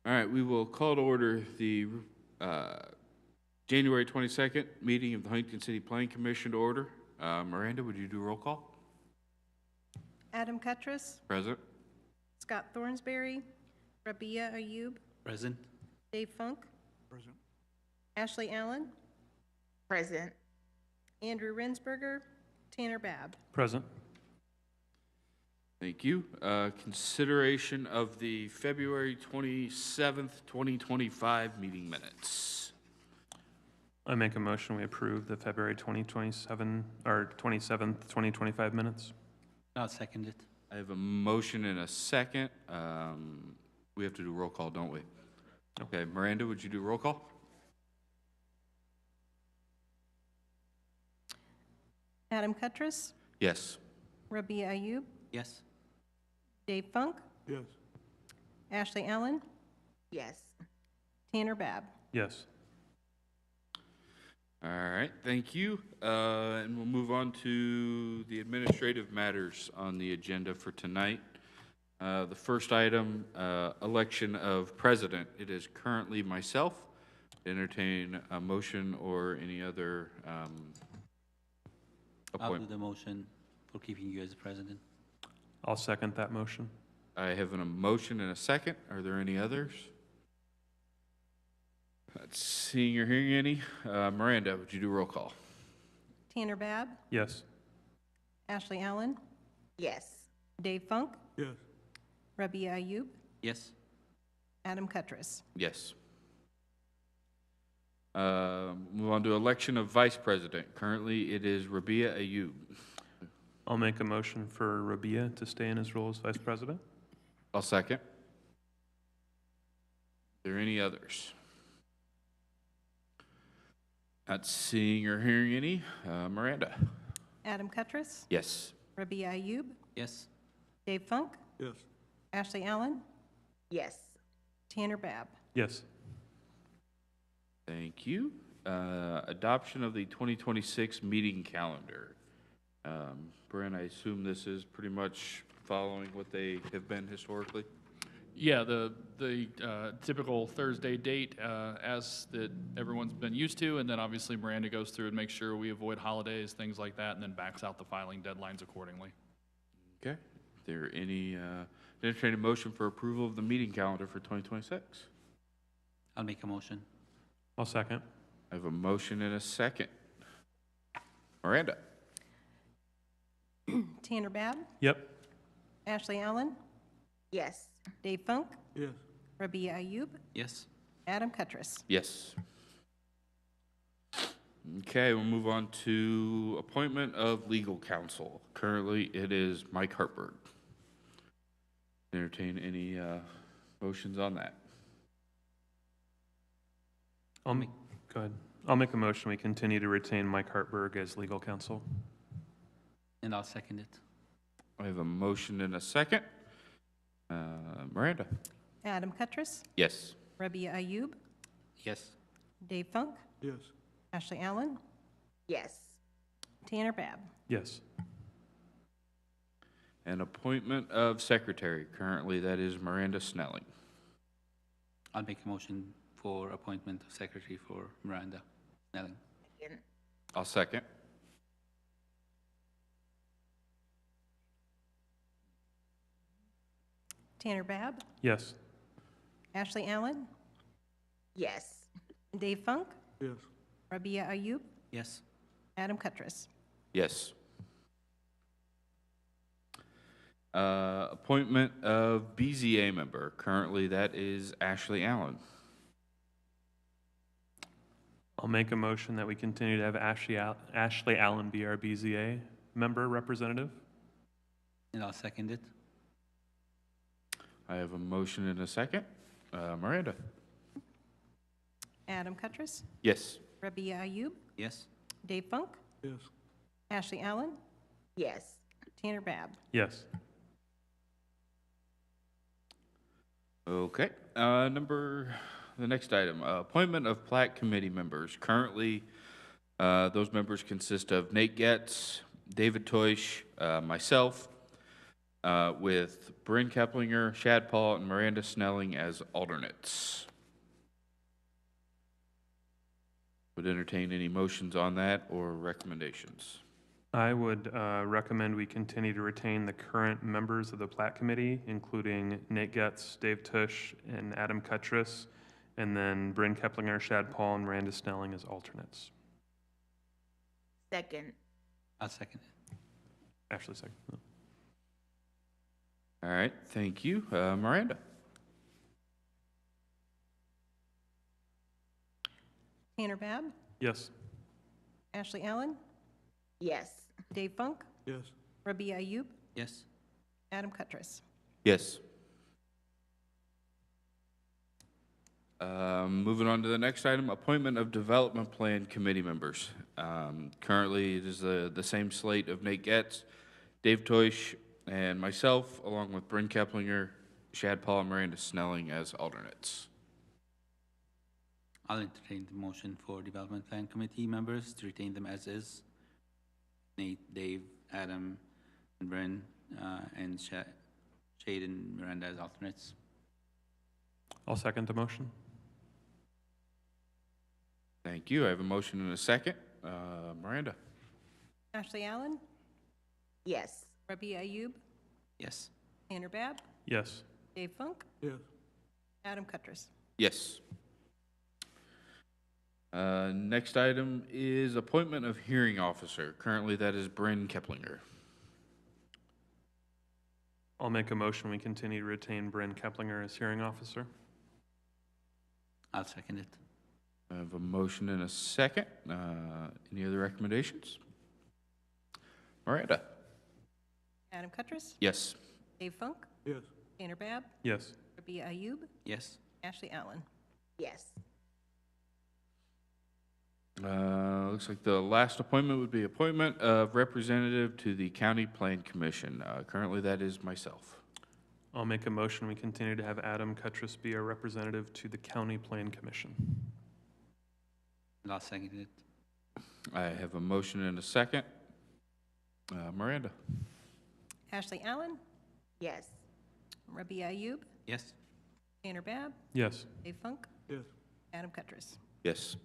All right, we will call to order the January 22nd meeting of the Huntington City Planning Commission to order. Miranda, would you do roll call? Adam Cuttress, Present. Scott Thornsberry, Rabia Ayub, Present. Dave Funk, Present. Ashley Allen, Present. Andrew Rensberger, Tanner Babb. Present. Thank you. Consideration of the February 27th, 2025 meeting minutes. I make a motion we approve the February 2027 or 27th, 2025 minutes. I'll second it. I have a motion and a second. We have to do roll call, don't we? Okay, Miranda, would you do roll call? Adam Cuttress, Yes. Rabia Ayub, Yes. Dave Funk, Yes. Ashley Allen, Yes. Tanner Babb. Yes. All right, thank you. And we'll move on to the administrative matters on the agenda for tonight. The first item, election of president. It is currently myself. Entertain a motion or any other I'll do appointment. the motion for keeping you as president. I'll second that motion. I have a motion and a second. Are there any others? Not seeing or hearing any. Miranda, would you do roll call? Tanner Babb, Yes. Ashley Allen, Yes. Dave Funk, Yes. Rabia Ayub, Yes. Adam Cuttress. Yes. Move on to election of vice president. Currently, it is Rabia Ayub. I'll make a motion for Rabia to stay in his role as vice president. I'll second. Are there any others? Not seeing or hearing any. Miranda? Adam Cuttress, Yes. Rabia Ayub, Yes. Dave Funk, Yes. Ashley Allen, Yes. Tanner Babb. Yes. Thank you. Adoption of the 2026 meeting calendar. Brent, I assume this is pretty much following what they have been historically? Yeah, the typical Thursday date, as that everyone's been used to, and then obviously Miranda goes through and makes sure we avoid holidays, things like that, and then backs out the filing deadlines accordingly. Okay. Is there any, entertained motion for approval of the meeting calendar for 2026? I'll make a motion. I'll second. I have a motion and a second. Miranda? Tanner Babb, Yep. Ashley Allen, Yes. Dave Funk, Yes. Rabia Ayub, Yes. Adam Cuttress. Yes. Okay, we'll move on to appointment of legal counsel. Currently, it is Mike Hartberg. Entertain any motions on that? I'll make. Go ahead. I'll make a motion we continue to retain Mike Hartberg as legal counsel. And I'll second it. I have a motion and a second. Miranda? Adam Cuttress, Yes. Rabia Ayub, Yes. Dave Funk, Yes. Ashley Allen, Yes. Tanner Babb. Yes. An appointment of secretary. Currently, that is Miranda Snelling. I'll make a motion for appointment of secretary for Miranda Snelling. Second. I'll second. Tanner Babb, Yes. Ashley Allen, Yes. Dave Funk, Yes. Rabia Ayub, Yes. Adam Cuttress. Yes. Appointment of BZA member. Currently, that is Ashley Allen. I'll make a motion that we continue to have Ashley Allen be our BZA member representative. And I'll second it. I have a motion and a second. Miranda? Adam Cuttress, Yes. Rabia Ayub, Yes. Dave Funk, Yes. Ashley Allen, Yes. Tanner Babb. Yes. Okay. The next item, appointment of plat committee members. Currently, those members consist of Nate Getz, David Toish, myself, with Bryn Keplinger, Shad Paul, and Miranda Snelling as alternates. Would entertain any motions on that or recommendations. I would recommend we continue to retain the current members of the Plat Committee, including Nate Getz, Dave Tush, and Adam Cutress, and then Bryn Keplinger, Shad Paul, and Miranda Snelling as alternates. Second. I'll second it. Ashley, second. All right, thank you. Miranda? Tanner Babb, Yes. Ashley Allen, Yes. Dave Funk, Yes. Rabia Ayub, Yes. Adam Cutress. Yes. Moving on to the next item, appointment of Development Plan Committee members. Currently, it is the same slate of Nate Getz, Dave Toish, and myself, along with Bryn Keplinger, Shad Paul, and Miranda Snelling as alternates. I'll entertain the motion for Development Plan Committee members to retain them as is. Nate, Dave, Adam, and Bryn, and Shade and Miranda as alternates. I'll second the motion. Thank you. I have a motion and a second. Miranda? Ashley Allen, Yes. Rabia Ayub, Yes. Tanner Babb, Yes. Dave Funk, Yes. Adam Cutress. Yes. Next item is appointment of hearing officer. Currently, that is Bryn Keplinger. I'll make a motion we continue to retain Bryn Keplinger as hearing officer. I'll second it. I have a motion and a second. Any other recommendations? Miranda? Adam Cutress, Yes. Dave Funk, Yes. Tanner Babb, Yes. Rabia Ayub, Yes. Ashley Allen. Yes. Looks like the last appointment would be appointment of representative to the County Plan Commission. Currently, that is myself. I'll make a motion we continue to have Adam Cutress be our representative to the County Plan Commission. And I'll second it. I have a motion and a second. Miranda? Ashley Allen, Yes. Rabia Ayub, Yes. Tanner Babb, Yes. Dave Funk, Yes. Adam Cutress. Yes.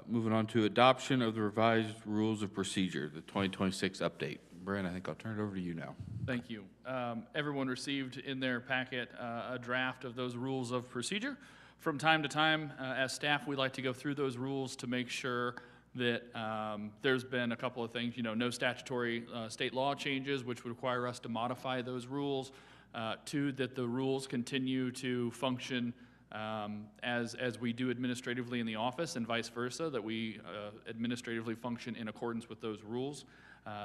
Moving on to adoption of the revised rules of procedure, the 2026 update. Brian, I think I'll turn it over to you now. Thank you. Everyone received in their packet a draft of those rules of procedure. From time to time, as staff, we like to go through those rules to make sure that there's been a couple of things, no statutory state law changes, which would require us to modify those rules. Two, that the rules continue to function as we do administratively in the office, and vice versa, that we administratively function in accordance with those rules.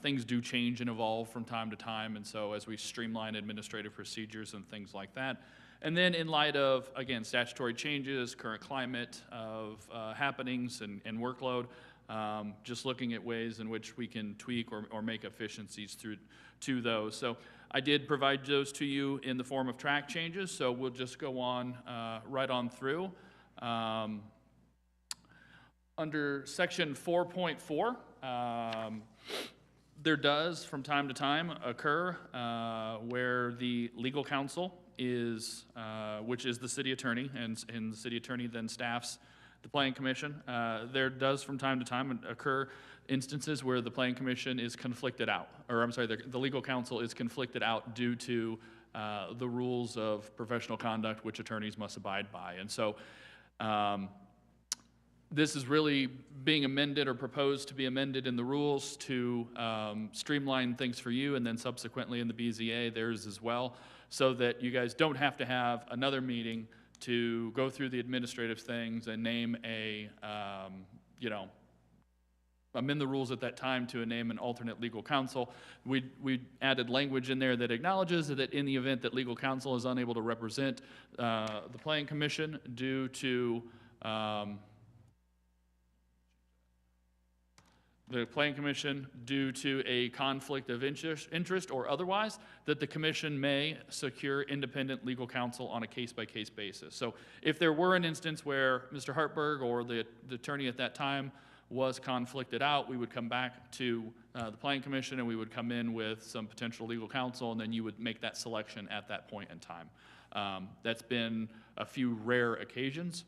Things do change and evolve from time to time, and so as we streamline administrative procedures and things like that. And then in light of, again, statutory changes, current climate of happenings and workload, just looking at ways in which we can tweak or make efficiencies to those. So I did provide those to you in the form of track changes, so we'll just go on right on through. Under section 4.4, there does from time to time occur where the legal counsel is, which is the city attorney, and the city attorney then staffs the planning commission. There does from time to time occur instances where the planning commission is conflicted out, or I'm sorry, the legal counsel is conflicted out due to the rules of professional conduct which attorneys must abide by. And so this is really being amended or proposed to be amended in the rules to streamline things for you, and then subsequently in the BZA theirs as well, so that you guys don't have to have another meeting to go through the administrative things and name amend the rules at that time to name an alternate legal counsel. We added language in there that acknowledges that in the event that legal counsel is unable to represent the planning commission due to the planning commission due to a conflict of interest or otherwise, that the commission may secure independent legal counsel on a case-by-case basis. So if there were an instance where Mr. Hartberg or the attorney at that time was conflicted out, we would come back to the Planning Commission and we would come in with some potential legal counsel, and then you would make that selection at that point in time. That's been a few rare occasions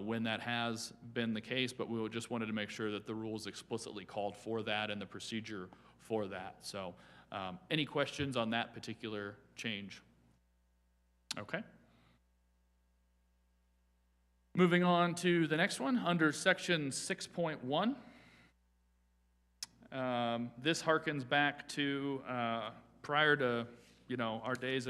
when that has been the case, but we just wanted to make sure that the rules explicitly called for that and the procedure for that. So any questions on that particular change? Okay. Moving on to the next one, under section 6.1. This harkens back to prior to our days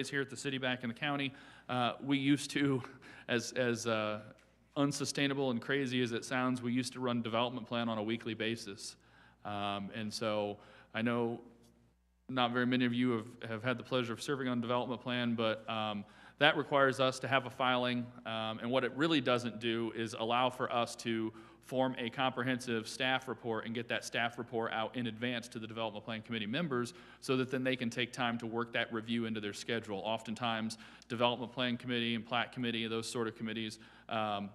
here at the city back in the county. We used to, as unsustainable and crazy as it sounds, we used to run development plan on a weekly basis. And so I know not very many of you have had the pleasure of serving on development plan, but that requires us to have a filing, and what it really doesn't do is allow for us to form a comprehensive staff report and get that staff report out in advance to the Development Plan Committee members so that then they can take time to work that review into their schedule. Oftentimes, Development Plan Committee and Plat Committee, those sort of committees,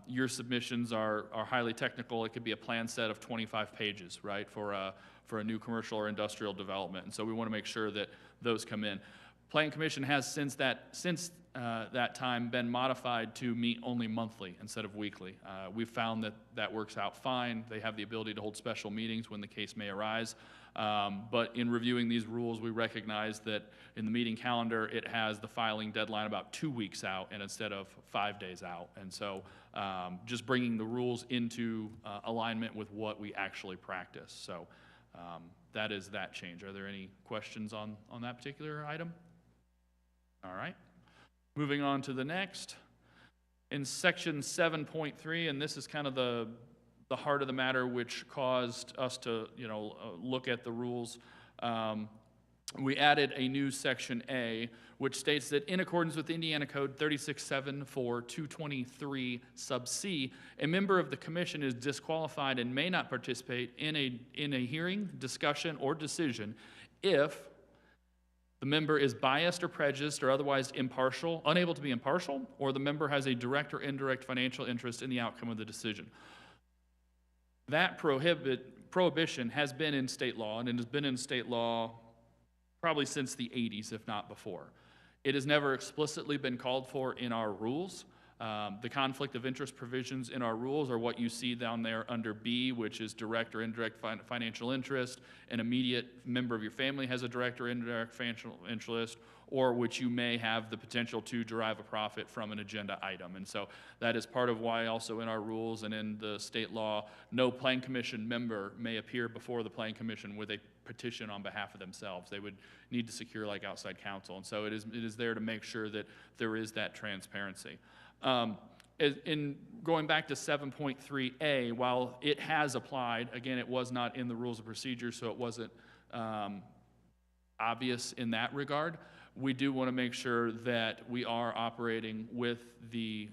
your submissions are highly technical. It could be a plan set of 25 pages, right, for a new commercial or industrial development. And so we want to make sure that those come in. Plan Commission has since that time been modified to meet only monthly instead of weekly. We've found that works out fine. They have the ability to hold special meetings when the case may arise. But in reviewing these rules, we recognize that in the meeting calendar, it has the filing deadline about 2 weeks out and instead of 5 days out. And so just bringing the rules into alignment with what we actually practice. So that is that change. Are there any questions on that particular item? All right. Moving on to the next. In section 7.3, and this is kind of the heart of the matter which caused us to look at the rules, we added a new section A, which states that in accordance with Indiana Code 3674-223 sub C, a member of the commission is disqualified and may not participate in a hearing, discussion, or decision if the member is biased or prejudiced or otherwise impartial, unable to be impartial, or the member has a direct or indirect financial interest in the outcome of the decision. That prohibition has been in state law, and it has been in state law probably since the 80s, if not before. It has never explicitly been called for in our rules. The conflict of interest provisions in our rules are what you see down there under B, which is direct or indirect financial interest. An immediate member of your family has a direct or indirect financial interest, or which you may have the potential to derive a profit from an agenda item. And so that is part of why also in our rules and in the state law, no Plan Commission member may appear before the Plan Commission with a petition on behalf of themselves. They would need to secure like outside counsel. And so it is there to make sure that there is that transparency. In going back to 7.3A, while it has applied, again, it was not in the rules of procedure, so it wasn't obvious in that regard. We do want to make sure that we are operating with the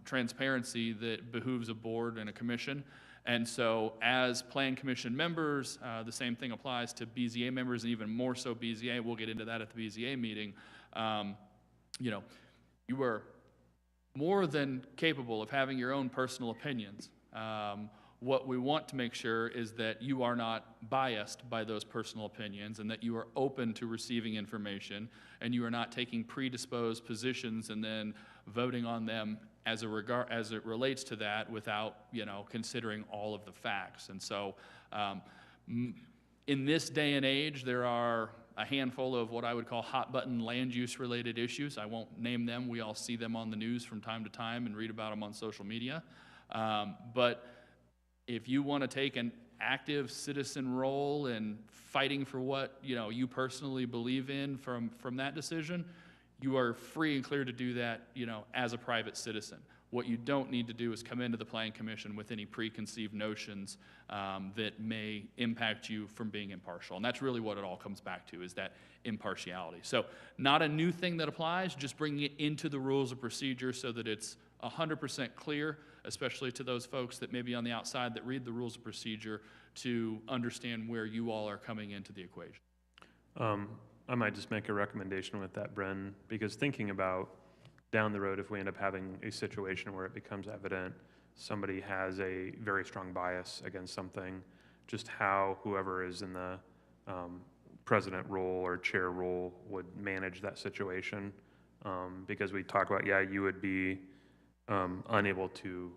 transparency that behooves a board and a commission. And so as Plan Commission members, the same thing applies to BZA members, and even more so BZA. We'll get into that at the BZA meeting. You are more than capable of having your own personal opinions. What we want to make sure is that you are not biased by those personal opinions and that you are open to receiving information and you are not taking predisposed positions and then voting on them as it relates to that without, considering all of the facts. And so in this day and age, there are a handful of what I would call hot button land use related issues. I won't name them. We all see them on the news from time to time and read about them on social media. But if you want to take an active citizen role in fighting for what you personally believe in from that decision, you are free and clear to do that as a private citizen. What you don't need to do is come into the Planning Commission with any preconceived notions that may impact you from being impartial. And that's really what it all comes back to, is that impartiality. So not a new thing that applies, just bringing it into the rules of procedure so that it's 100% clear, especially to those folks that may be on the outside that read the rules of procedure, to understand where you all are coming into the equation. I might just make a recommendation with that, Bren, because thinking about down the road, if we end up having a situation where it becomes evident somebody has a very strong bias against something, just how whoever is in the president role or chair role would manage that situation. Because we talk about, yeah, you would be unable to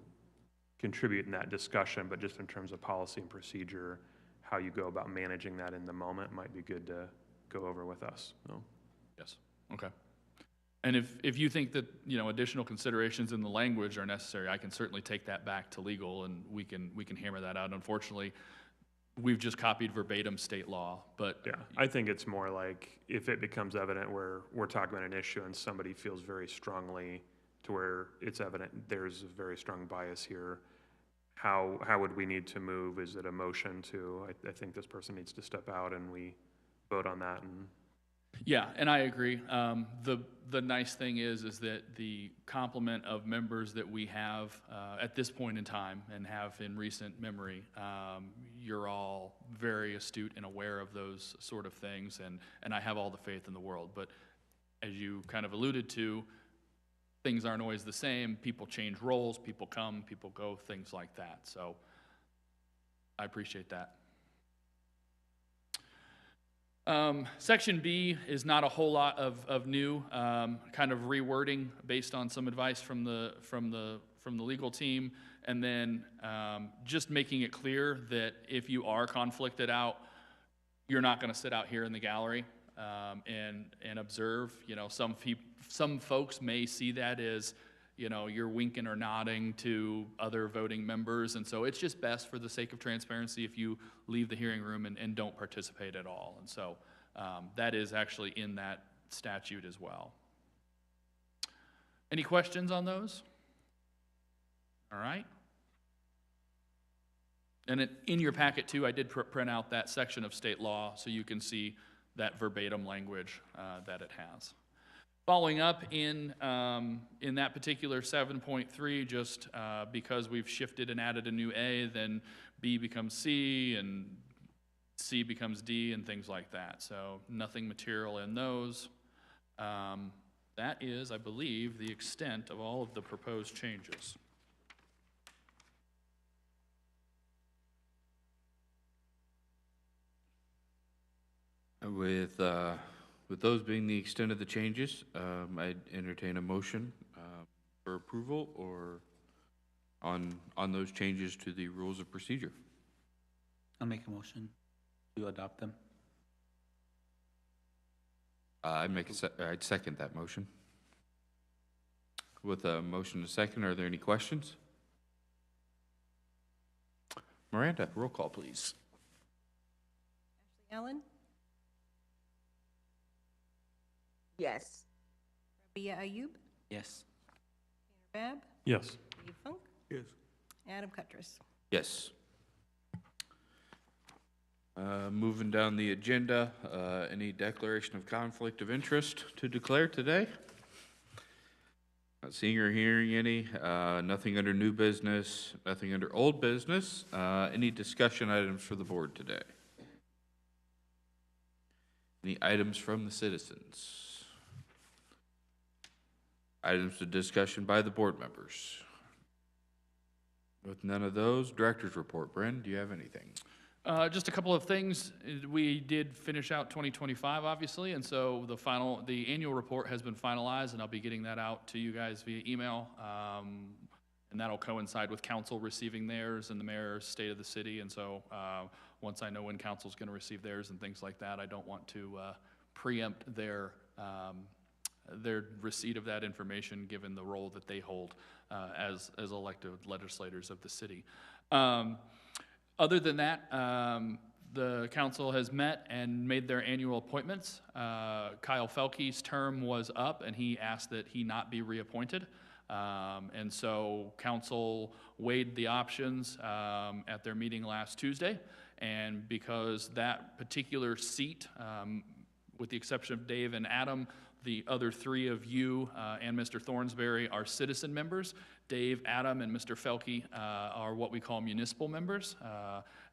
contribute in that discussion, but just in terms of policy and procedure, how you go about managing that in the moment might be good to go over with us. So. Yes, okay. And if you think that, you know, additional considerations in the language are necessary, I can certainly take that back to legal and we can hammer that out. Unfortunately, we've just copied verbatim state law, but. Yeah, I think it's more like if it becomes evident where we're talking about an issue and somebody feels very strongly to where it's evident there's a very strong bias here, how would we need to move? Is it a motion to, I think this person needs to step out and we vote on that and. Yeah, and I agree. The nice thing is that the complement of members that we have at this point in time and have in recent memory, you're all very astute and aware of those sort of things, and I have all the faith in the world. But as you kind of alluded to, things aren't always the same. People change roles, people come, people go, things like that. So I appreciate that. Section B is not a whole lot of new, kind of rewording based on some advice from the legal team, and then just making it clear that if you are conflicted out, you're not going to sit out here in the gallery and observe. You know, some folks may see that as, you know, you're winking or nodding to other voting members, and so it's just best for the sake of transparency if you leave the hearing room and don't participate at all. And so that is actually in that statute as well. Any questions on those? All right. And in your packet too, I did print out that section of state law so you can see that verbatim language that it has. Following up in that particular 7.3, just because we've shifted and added a new A, then B becomes C and C becomes D and things like that. So nothing material in those. That is, I believe, the extent of all of the proposed changes. With those being the extent of the changes, I'd entertain a motion for approval or on those changes to the rules of procedure. I'll make a motion to adopt them. I'd second that motion. With a motion to second, are there any questions? Miranda, roll call, please. Ashley Allen, Yes. Rabia Ayub, Yes. Tanner Babb, Yes. Dave Funk, Yes. Adam Cuttress. Yes. Moving down the agenda, any declaration of conflict of interest to declare today? Not seeing or hearing any. Nothing under new business, nothing under old business. Any discussion items for the board today? Any items from the citizens? Items of discussion by the board members? With none of those, director's report. Bren, do you have anything? Just a couple of things. We did finish out 2025, obviously, and so the annual report has been finalized, and I'll be getting that out to you guys via email. And that'll coincide with council receiving theirs and the mayor's state of the city. And so once I know when council's going to receive theirs and things like that, I don't want to preempt their receipt of that information, given the role that they hold as elected legislators of the city. Other than that, the council has met and made their annual appointments. Kyle Felke's term was up, and he asked that he not be reappointed. And so council weighed the options at their meeting last Tuesday. And because that particular seat, with the exception of Dave and Adam, the other three of you and Mr. Thornsberry are citizen members. Dave, Adam, and Mr. Felke are what we call municipal members.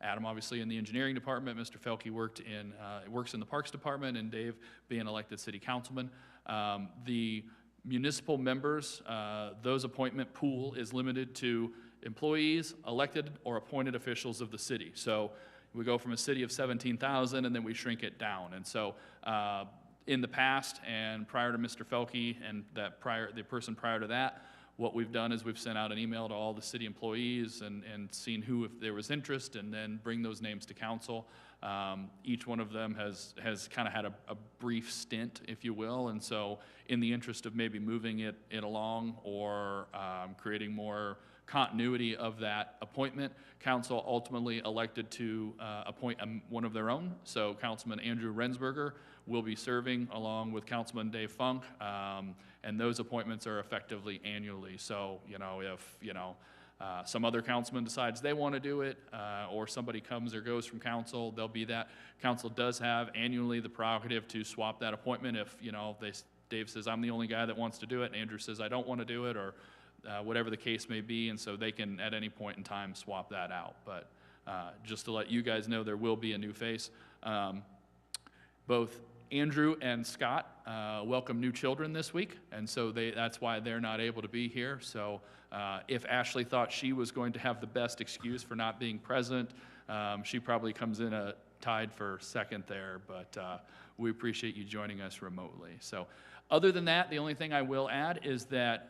Adam, obviously, in the engineering department. Mr. Felke works in the parks department, and Dave being elected city councilman. The municipal members, those appointment pool is limited to employees, elected or appointed officials of the city. So we go from a city of 17,000 and then we shrink it down. And so in the past and prior to Mr. Felke and the person prior to that, what we've done is we've sent out an email to all the city employees and seen who, if there was interest, and then bring those names to council. Each one of them has kind of had a brief stint, if you will, and so in the interest of maybe moving it along or creating more continuity of that appointment, council ultimately elected to appoint one of their own. So Councilman Andrew Rensberger will be serving along with Councilman Dave Funk, and those appointments are effectively annually. So, if, some other councilman decides they want to do it, or somebody comes or goes from council, there'll be that. Council does have annually the prerogative to swap that appointment if, Dave says, I'm the only guy that wants to do it, and Andrew says, I don't want to do it, or whatever the case may be, and so they can, at any point in time, swap that out. But just to let you guys know, there will be a new face. Both Andrew and Scott welcome new children this week, and so that's why they're not able to be here. So if Ashley thought she was going to have the best excuse for not being present, she probably comes in tied for second there, but we appreciate you joining us remotely. So other than that, the only thing I will add is that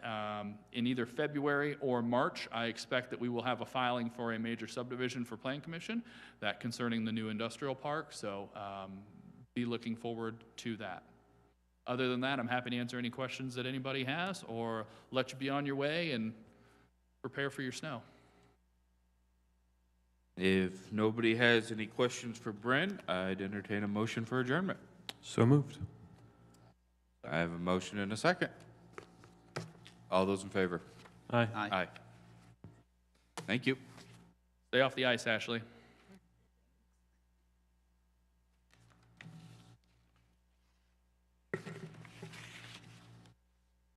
in either February or March, I expect that we will have a filing for a major subdivision for Plan Commission, that concerning the new industrial park. So be looking forward to that. Other than that, I'm happy to answer any questions that anybody has or let you be on your way and prepare for your snow. If nobody has any questions for Bryn, I'd entertain a motion for adjournment. So moved. I have a motion and a second. All those in favor? Aye. Aye. Aye. Thank you. Stay off the ice, Ashley.